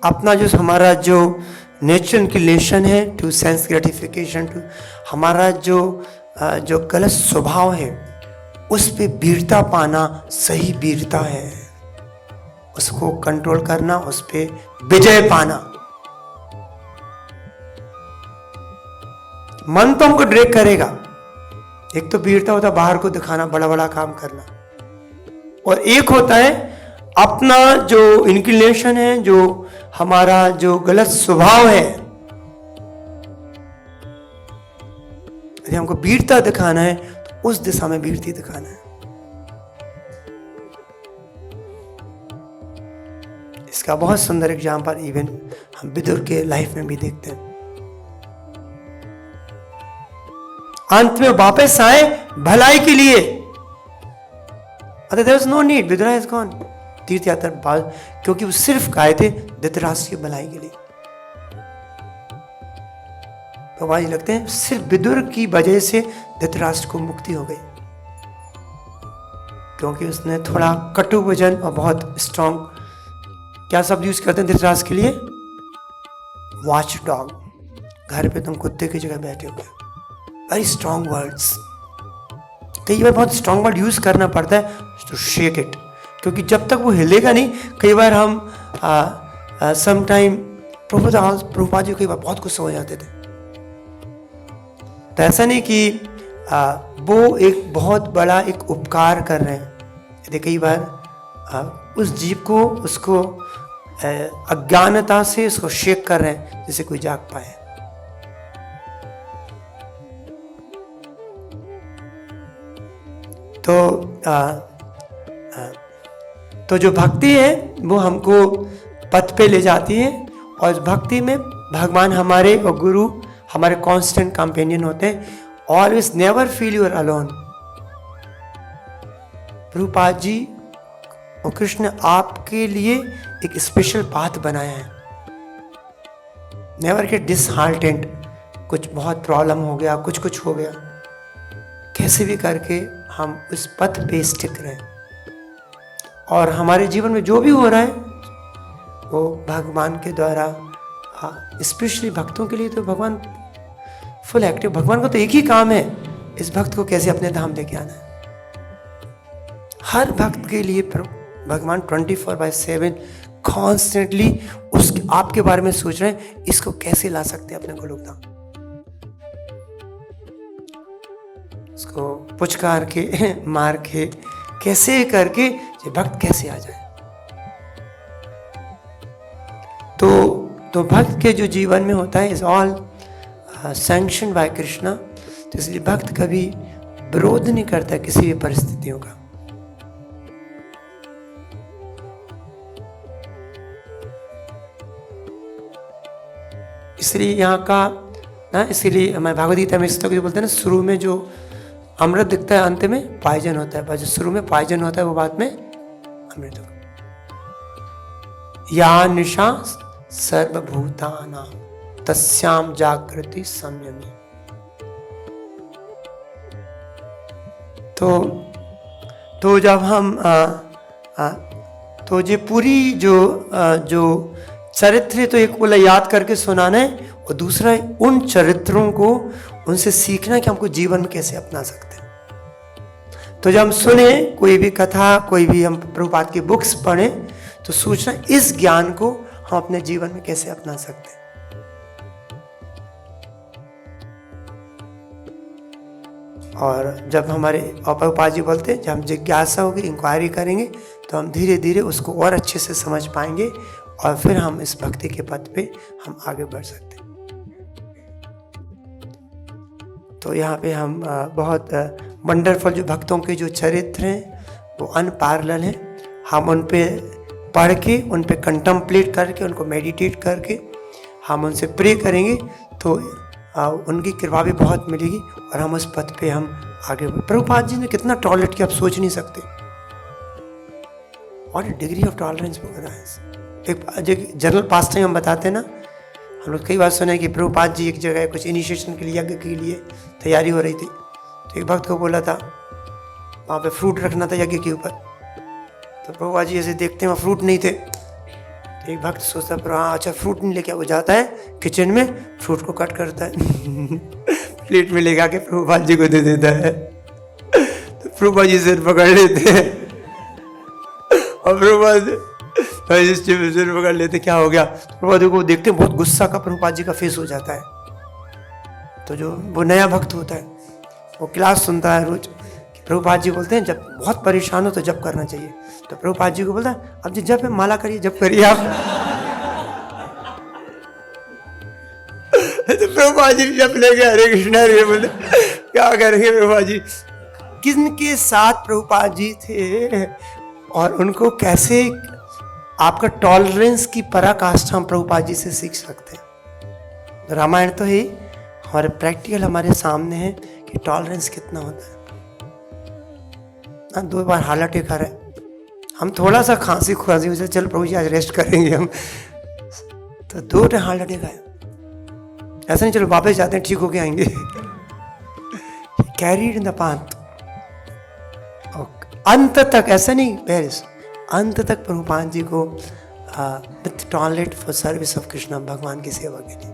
अपना जो हमारा जो नेचुरल इंक्लिनेशन है टू सेंस ग्रेटिफिकेशन, टू हमारा जो गलत स्वभाव है उस पे वीरता पाना सही वीरता है, उसको कंट्रोल करना, उस पे विजय पाना। मन तो हमको ड्रैग करेगा। एक तो वीरता होता है बाहर को दिखाना, बड़ा बड़ा काम करना, और एक होता है अपना जो इंक्लिनेशन है, जो हमारा जो गलत स्वभाव है, यदि हमको वीरता दिखाना है तो उस दिशा में वीरता दिखाना है। इसका बहुत सुंदर एग्जाम्पल इवन हम विदुर के लाइफ में भी देखते हैं। अंत में वापस आए भलाई के लिए, there was no need, Vidur is gone, तीर्थ यात्रा बाद, क्योंकि वो सिर्फ आए थे धृतराष्ट्र की भलाई के लिए। तो वहां लगते हैं सिर्फ विदुर की वजह से धृतराष्ट्र को मुक्ति हो गई, क्योंकि उसने थोड़ा कटु वचन और बहुत स्ट्रॉन्ग, क्या शब्द यूज करते हैं धृतराष्ट्र के लिए? Watch dog. घर पे तुम कुत्ते की जगह बैठे हुए, वेरी स्ट्रॉन्ग वर्ड्स। कई बार बहुत स्ट्रॉन्ग वर्ड यूज करना पड़ता है टू शेक इट, क्योंकि जब तक वो हिलेगा नहीं। कई बार हम समटाइम प्रभुपाद जी कई बार बहुत गुस्सा हो जाते थे, तो ऐसा नहीं कि वो एक बहुत बड़ा एक उपकार कर रहे हैं, यदि कई बार उस जीव को, उसको अज्ञानता से उसको शेक कर रहे हैं जिससे कोई जाग पाए। तो जो भक्ति है वो हमको पथ पे ले जाती है, और इस भक्ति में भगवान हमारे और गुरु हमारे कांस्टेंट कंपेनियन होते हैं। Always never feel you are alone. Prabhupada ji और कृष्ण ने आपके लिए एक स्पेशल पाथ बनाया है। नेवर गेट डिसहार्टेंड, कुछ बहुत प्रॉब्लम हो गया, कुछ हो गया, कैसे भी करके हम उस पथ पे स्टिक रहें, और हमारे जीवन में जो भी हो रहा है वो भगवान के द्वारा, स्पेशली भक्तों के लिए तो भगवान फुल एक्टिव। भगवान को तो एक ही काम है, इस भक्त को कैसे अपने धाम लेके आना है। हर भक्त के लिए भगवान 24/7 कॉन्स्टेंटली उसके आपके बारे में सोच रहे हैं, इसको कैसे ला सकते हैं अपने गोलोक धाम, उसको पुचकार के मार के कैसे करके ये भक्त कैसे आ जाए। तो भक्त के जो जीवन में होता है is all sanction bye Krishna. तो इसलिए भक्त कभी विरोध नहीं करता किसी भी परिस्थितियों का। इसलिए यहाँ का ना, इसीलिए मैं भागवत गीता में इस तरह बोलते हैं ना, शुरू में जो अमृत दिखता है अंत में पायजन होता है, जो शुरू में पायजन होता है वो बाद में अमृत होगा। या निशा सर्वभूतानां तस्याम जागृति संयमी। तो जब हम तो ये पूरी जो चरित्र, तो एक बोला याद करके सुनाना है, और दूसरा उन चरित्रों को उनसे सीखना कि हमको जीवन में कैसे अपना सकते हैं। तो जब हम सुने कोई भी कथा, कोई भी हम प्रभुपाद की बुक्स पढ़े, तो सोचना इस ज्ञान को हम अपने जीवन में कैसे अपना सकते हैं। और जब हमारे प्रभुपाद जी बोलते हैं, जब हम जिज्ञासा होगी, इंक्वायरी करेंगे, तो हम धीरे धीरे उसको और अच्छे से समझ पाएंगे, और फिर हम इस भक्ति के पथ पे हम आगे बढ़ सकते हैं। तो यहाँ पे हम बहुत वंडरफुल जो भक्तों के जो चरित्र हैं वो अनपैरेलल हैं। हम उन पे पढ़ के, उन पे कंटम्पलेट करके, उनको मेडिटेट करके हम उनसे प्रे करेंगे, तो उनकी कृपा भी बहुत मिलेगी, और हम उस पथ पे हम आगे बढ़। प्रभुपाद जी ने कितना टॉलरेट किया आप सोच नहीं सकते। और डिग्री ऑफ टॉलरेंस एक जनरल पास टाइम हम बताते हैं ना, हम लोग कई बार सुने कि प्रभुपाद जी एक जगह कुछ इनिशिएशन के लिए, यज्ञ के लिए तैयारी हो रही थी, तो एक भक्त को बोला था वहाँ पे फ्रूट रखना था यज्ञ के ऊपर। तो प्रभुपाद जी ऐसे देखते हैं वहाँ फ्रूट नहीं थे, तो एक भक्त सोचता है, हाँ अच्छा फ्रूट नहीं लेके, वो जाता है किचन में, फ्रूट को कट करता है प्लेट में लेके आके प्रभुपाद जी को दे देता है। तो प्रभुपाद जी सिर पकड़ लेते हैं और प्रभुपाद सिर पकड़ लेते, क्या हो गया? प्रभुपाद जी को देखते हैं, बहुत गुस्सा का प्रभुपाद जी का फेस हो जाता है। तो जो वो नया भक्त होता है, वो क्लास सुनता है रोज। प्रभुपाद जी बोलते हैं जब बहुत परेशान हो तो जप करना चाहिए। तो प्रभुपाद जी को बोलता है, अब जी जप है, माला करिए, जप करिए आप तो प्रभुपाद जी जप लेके हरे कृष्णा हरे बोले, क्या करेंगे प्रभुपाद जी? किनके साथ प्रभुपाद जी थे और उनको कैसे आपका टॉलरेंस की पराकाष्ठा हम प्रभुपाद जी से सीख सकते हैं। रामायण तो ही हमारे प्रैक्टिकल हमारे सामने है कि टॉलरेंस कितना होता है। 2 बार हालत टेका रहे, हम थोड़ा सा खांसी खुरासी हो जाए, चल प्रभु जी आज रेस्ट करेंगे हम, तो 2 टाइम हालत टेका है। ऐसा नहीं चलो वापस जाते हैं, ठीक होके आएंगे। कैरीड इन द पाथ, अंत तक, ऐसा नहीं पेरिस, अंत तक प्रभुपाद जी को with tolerate for service of Krishna, भगवान की सेवा के लिए।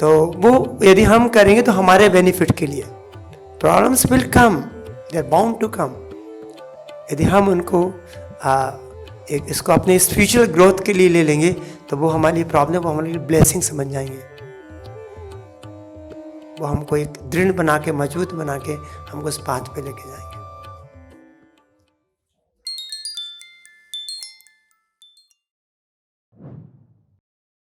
तो वो यदि हम करेंगे तो हमारे बेनिफिट के लिए। Problems will come, they are bound to come. यदि हम उनको इसको अपने स्पिरिचुअल ग्रोथ के लिए ले लेंगे तो वो हमारे लिए प्रॉब्लम, वो हमारे लिए ब्लेसिंग समझ जाएंगे। वो हमको एक दृढ़ बना के, मजबूत बना के हमको उस पाथ पे लेके जाएंगे।